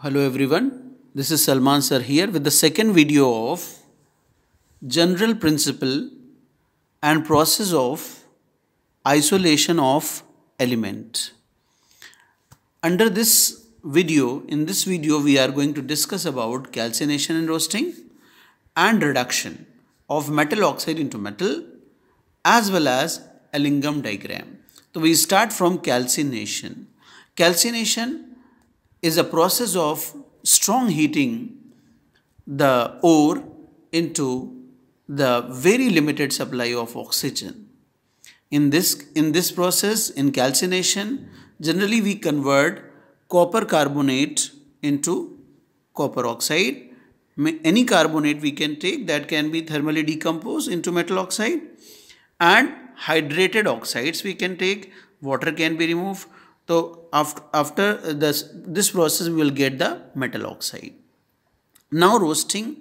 Hello everyone, this is Salman sir here with the second video of general principle and process of isolation of element. Under this video, in this video we are going to discuss about calcination and roasting and reduction of metal oxide into metal as well as Ellingham diagram. So we start from calcination. Calcination is a process of strong heating the ore into the very limited supply of oxygen. In this process, in calcination, generally we convert copper carbonate into copper oxide. Any carbonate we can take that can be thermally decomposed into metal oxide, and hydrated oxides we can take, water can be removed. So after this process we will get the metal oxide. Now roasting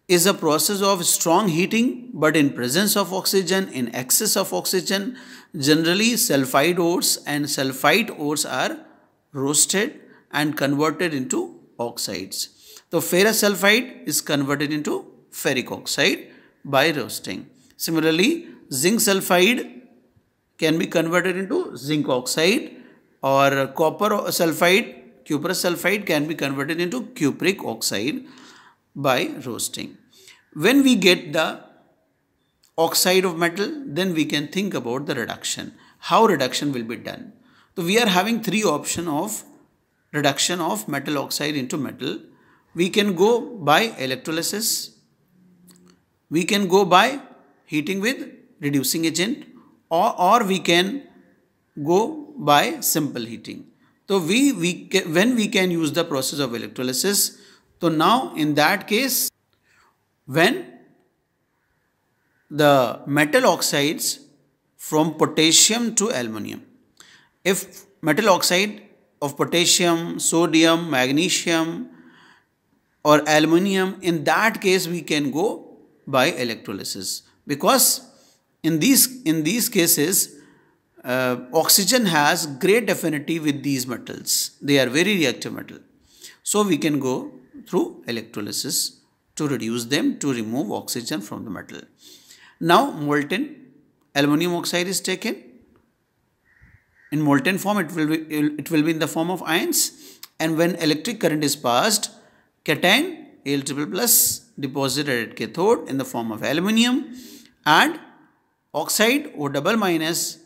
is a process of strong heating but in presence of oxygen, in excess of oxygen. Generally sulfide ores and sulfite ores are roasted and converted into oxides. So ferrous sulfide is converted into ferric oxide by roasting. Similarly, zinc sulfide can be converted into zinc oxide, or copper sulfide, cuprous sulfide can be converted into cupric oxide by roasting. When we get the oxide of metal, then we can think about the reduction. How reduction will be done? So we are having three options of reduction of metal oxide into metal. We can go by electrolysis, we can go by heating with reducing agent, or we can go by simple heating. So when we can use the process of electrolysis, so now in that case, when the metal oxides from potassium to aluminum, if metal oxide of potassium, sodium, magnesium or aluminum, in that case we can go by electrolysis, because in these cases oxygen has great affinity with these metals. They are very reactive metal. So we can go through electrolysis to reduce them, to remove oxygen from the metal. Now molten aluminum oxide is taken. In molten form it will be in the form of ions, and when electric current is passed, cation Al triple plus deposited at cathode in the form of aluminum, and oxide O double minus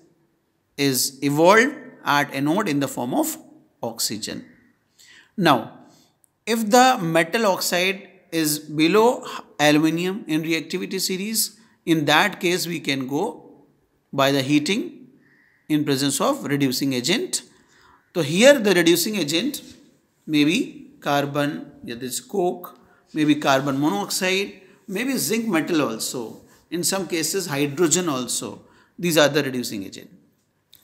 is evolved at anode in the form of oxygen. Now, if the metal oxide is below aluminum in reactivity series, in that case we can go by the heating in presence of reducing agent. So here the reducing agent may be carbon, that is coke, maybe carbon monoxide, maybe zinc metal also, in some cases hydrogen also. These are the reducing agent.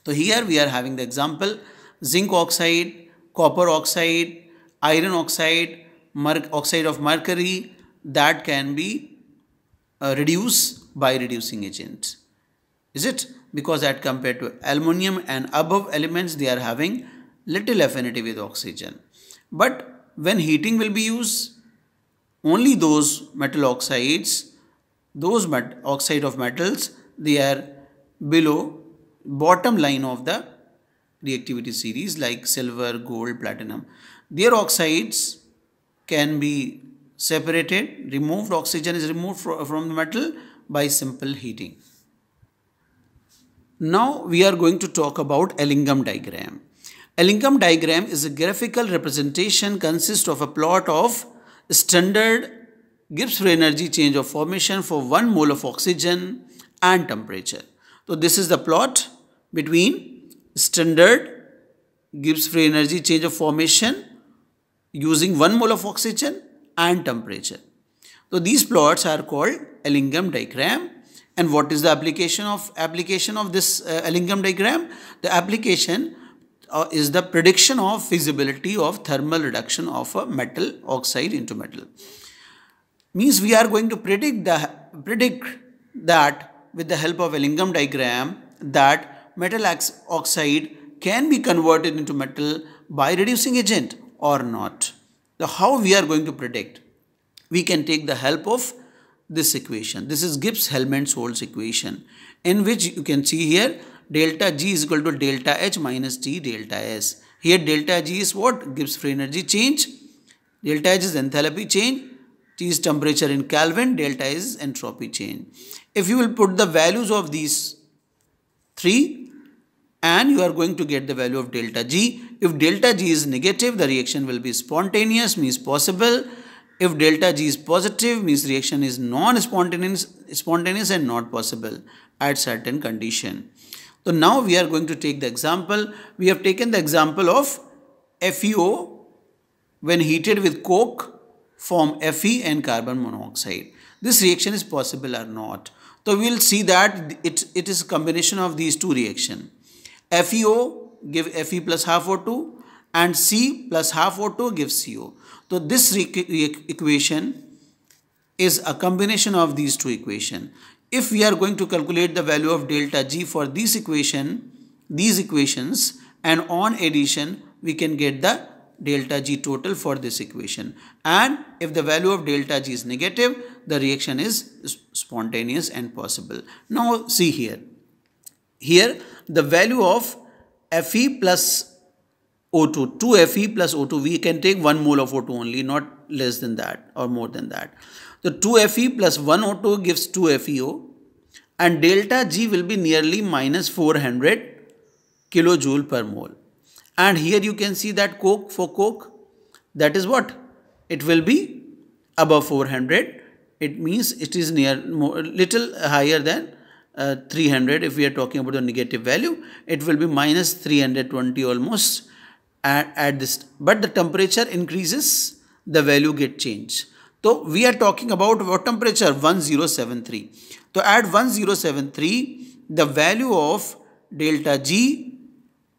So here we are having the example zinc oxide, copper oxide, iron oxide, oxide of mercury, that can be reduced by reducing agent. Is it? Because that compared to aluminum and above elements, they are having little affinity with oxygen. But when heating will be used, only those metal oxides, those oxide of metals, they are below bottom line of the reactivity series, like silver, gold, platinum. Their oxides can be separated, removed, oxygen is removed from the metal by simple heating. Now we are going to talk about Ellingham diagram. Ellingham diagram is a graphical representation, consists of a plot of standard Gibbs free energy change of formation for 1 mole of oxygen and temperature. So this is the plot between standard Gibbs free energy change of formation using 1 mole of oxygen and temperature. So these plots are called Ellingham diagram. And what is the application of this Ellingham diagram? The application is the prediction of feasibility of thermal reduction of a metal oxide into metal. Means we are going to predict that with the help of Ellingham diagram, that metal oxide can be converted into metal by reducing agent or not. So how we are going to predict? We can take the help of this equation. This is Gibbs-Helmholtz equation, in which you can see here delta G is equal to delta H minus T delta S. Here delta G is what? Gibbs free energy change. Delta H is enthalpy change. T is temperature in Kelvin. Delta is entropy change. If you will put the values of these three, and you are going to get the value of delta G. If delta G is negative, the reaction will be spontaneous, means possible. If delta G is positive, means reaction is spontaneous and not possible at certain condition. So now we are going to take the example. We have taken the example of FeO when heated with coke form Fe and carbon monoxide. This reaction is possible or not. So we will see that it is a combination of these two reactions. FeO give Fe plus half O2 and C plus half O2 gives CO. So this equation is a combination of these two equations. If we are going to calculate the value of delta G for these equations, and on addition we can get the delta G total for this equation. And if the value of delta G is negative, the reaction is spontaneous and possible. Now see here. Here the value of Fe plus O2, 2 Fe plus O2, we can take 1 mole of O2 only, not less than that or more than that. So 2 Fe plus 1 O2 gives 2 FeO, and delta G will be nearly minus 400 kilojoule per mole. And here you can see that coke, that is what? It will be above 400. It means it is little higher than 300. If we are talking about the negative value, it will be minus 320 almost at this. But the temperature increases, the value get changed. So we are talking about what temperature? 1073. So at 1073, the value of delta G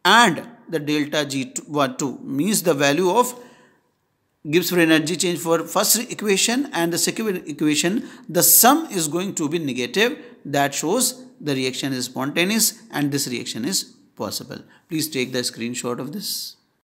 and the delta G2 means the value of Gibbs free energy change for first equation and the second equation, the sum is going to be negative. That shows the reaction is spontaneous and this reaction is possible. Please take the screenshot of this.